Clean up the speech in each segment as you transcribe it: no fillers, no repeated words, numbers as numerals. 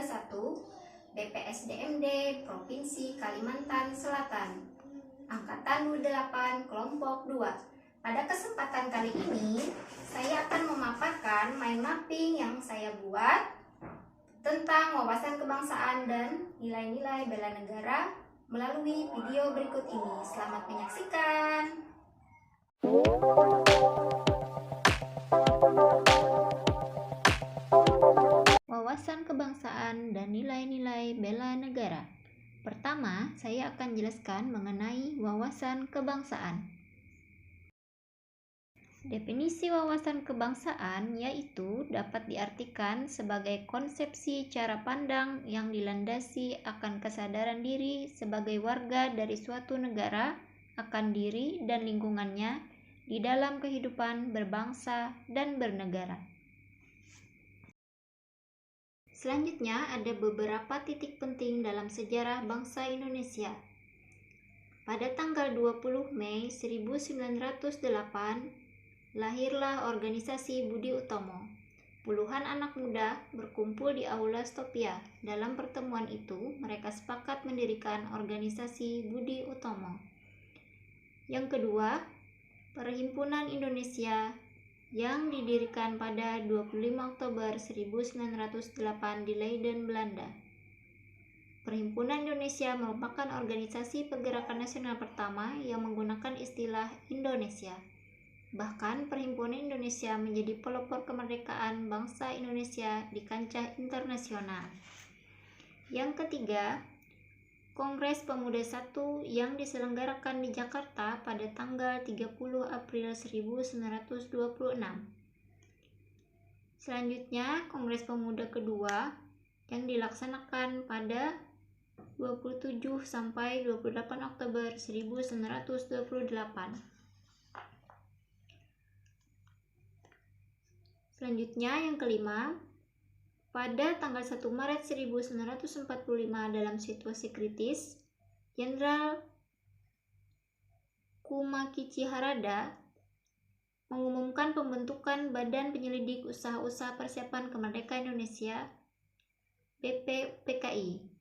2021 BPSDMD Provinsi Kalimantan Selatan, Angkatan 28 Kelompok 2. Pada kesempatan kali ini, saya akan memaparkan mind mapping yang saya buat tentang wawasan kebangsaan dan nilai-nilai bela negara melalui video berikut ini. Selamat menyaksikan. Wawasan kebangsaan dan nilai-nilai bela negara. Pertama, saya akan jelaskan mengenai wawasan kebangsaan. Definisi wawasan kebangsaan yaitu dapat diartikan sebagai konsepsi cara pandang yang dilandasi akan kesadaran diri sebagai warga dari suatu negara akan diri dan lingkungannya di dalam kehidupan berbangsa dan bernegara. Selanjutnya ada beberapa titik penting dalam sejarah bangsa Indonesia. Pada tanggal 20 Mei 1908, lahirlah organisasi Budi Utomo. Puluhan anak muda berkumpul di Aula Stopia. Dalam pertemuan itu, mereka sepakat mendirikan organisasi Budi Utomo. Yang kedua, Perhimpunan Indonesia yang didirikan pada 25 Oktober 1908 di Leiden, Belanda. Perhimpunan Indonesia merupakan organisasi pergerakan nasional pertama yang menggunakan istilah Indonesia. Bahkan Perhimpunan Indonesia menjadi pelopor kemerdekaan bangsa Indonesia di kancah internasional. Yang ketiga, Kongres Pemuda I yang diselenggarakan di Jakarta pada tanggal 30 April 1926. Selanjutnya, Kongres Pemuda kedua yang dilaksanakan pada 27 sampai 28 Oktober 1928. Selanjutnya yang kelima, pada tanggal 1 Maret 1945 dalam situasi kritis, Jenderal Kumakichi Harada mengumumkan pembentukan Badan Penyelidik Usaha-Usaha Persiapan Kemerdekaan Indonesia (BPPKI).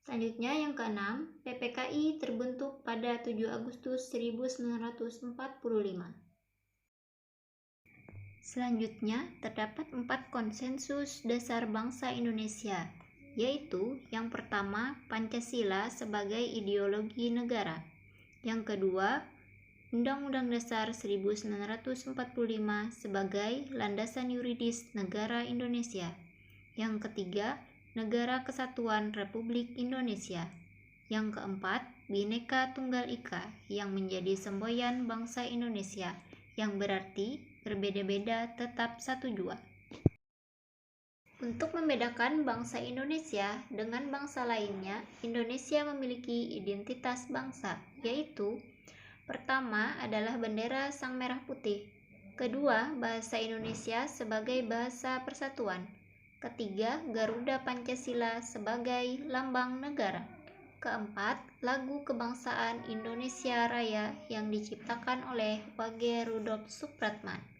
Selanjutnya yang keenam, PPKI terbentuk pada 7 Agustus 1945. Selanjutnya, terdapat 4 konsensus dasar bangsa Indonesia, yaitu yang pertama, Pancasila sebagai ideologi negara. Yang kedua, Undang-Undang Dasar 1945 sebagai landasan yuridis negara Indonesia. Yang ketiga, Negara Kesatuan Republik Indonesia. Yang keempat, Bhinneka Tunggal Ika yang menjadi semboyan bangsa Indonesia, yang berarti berbeda-beda tetap satu jua. Untuk membedakan bangsa Indonesia dengan bangsa lainnya, Indonesia memiliki identitas bangsa, yaitu pertama adalah bendera Sang Merah Putih, kedua bahasa Indonesia sebagai bahasa persatuan, ketiga Garuda Pancasila sebagai lambang negara, keempat lagu kebangsaan Indonesia Raya yang diciptakan oleh Wage Rudolf Supratman.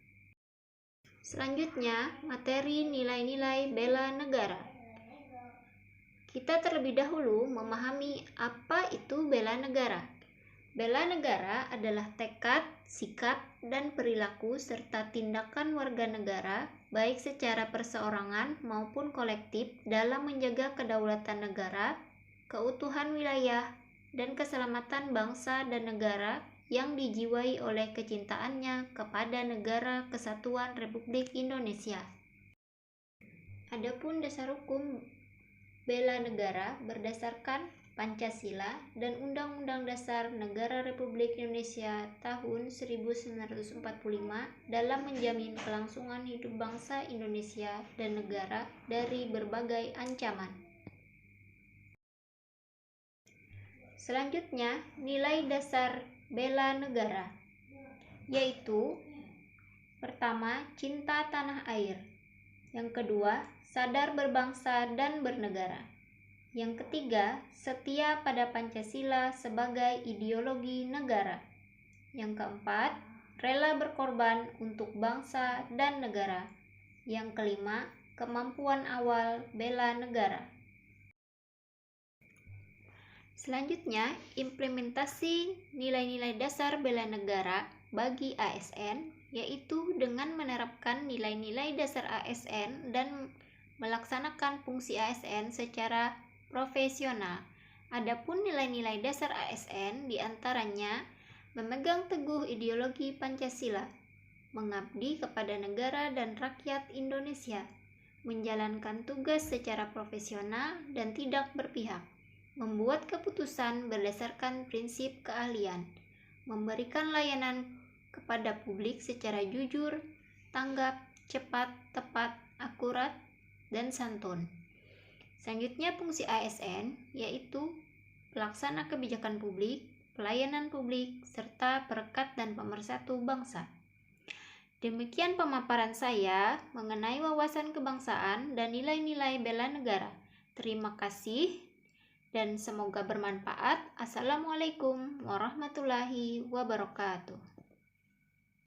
Selanjutnya, materi nilai-nilai bela negara. Kita terlebih dahulu memahami apa itu bela negara. Bela negara adalah tekad, sikap, dan perilaku serta tindakan warga negara, baik secara perseorangan maupun kolektif dalam menjaga kedaulatan negara, keutuhan wilayah, dan keselamatan bangsa dan negara yang dijiwai oleh kecintaannya kepada Negara Kesatuan Republik Indonesia. Adapun dasar hukum bela negara berdasarkan Pancasila dan Undang-Undang Dasar Negara Republik Indonesia tahun 1945 dalam menjamin kelangsungan hidup bangsa Indonesia dan negara dari berbagai ancaman. Selanjutnya, nilai dasar bela negara, yaitu pertama, cinta tanah air. Yang kedua, sadar berbangsa dan bernegara. Yang ketiga, setia pada Pancasila sebagai ideologi negara. Yang keempat, rela berkorban untuk bangsa dan negara. Yang kelima, kemampuan awal bela negara. Selanjutnya, implementasi nilai-nilai dasar bela negara bagi ASN, yaitu dengan menerapkan nilai-nilai dasar ASN dan melaksanakan fungsi ASN secara profesional. Adapun nilai-nilai dasar ASN diantaranya memegang teguh ideologi Pancasila, mengabdi kepada negara dan rakyat Indonesia, menjalankan tugas secara profesional dan tidak berpihak, membuat keputusan berdasarkan prinsip keahlian, memberikan layanan kepada publik secara jujur, tanggap, cepat, tepat, akurat, dan santun. Selanjutnya, fungsi ASN yaitu pelaksana kebijakan publik, pelayanan publik, serta perekat dan pemersatu bangsa. Demikian pemaparan saya mengenai wawasan kebangsaan dan nilai-nilai bela negara. Terima kasih dan semoga bermanfaat. Assalamualaikum warahmatullahi wabarakatuh.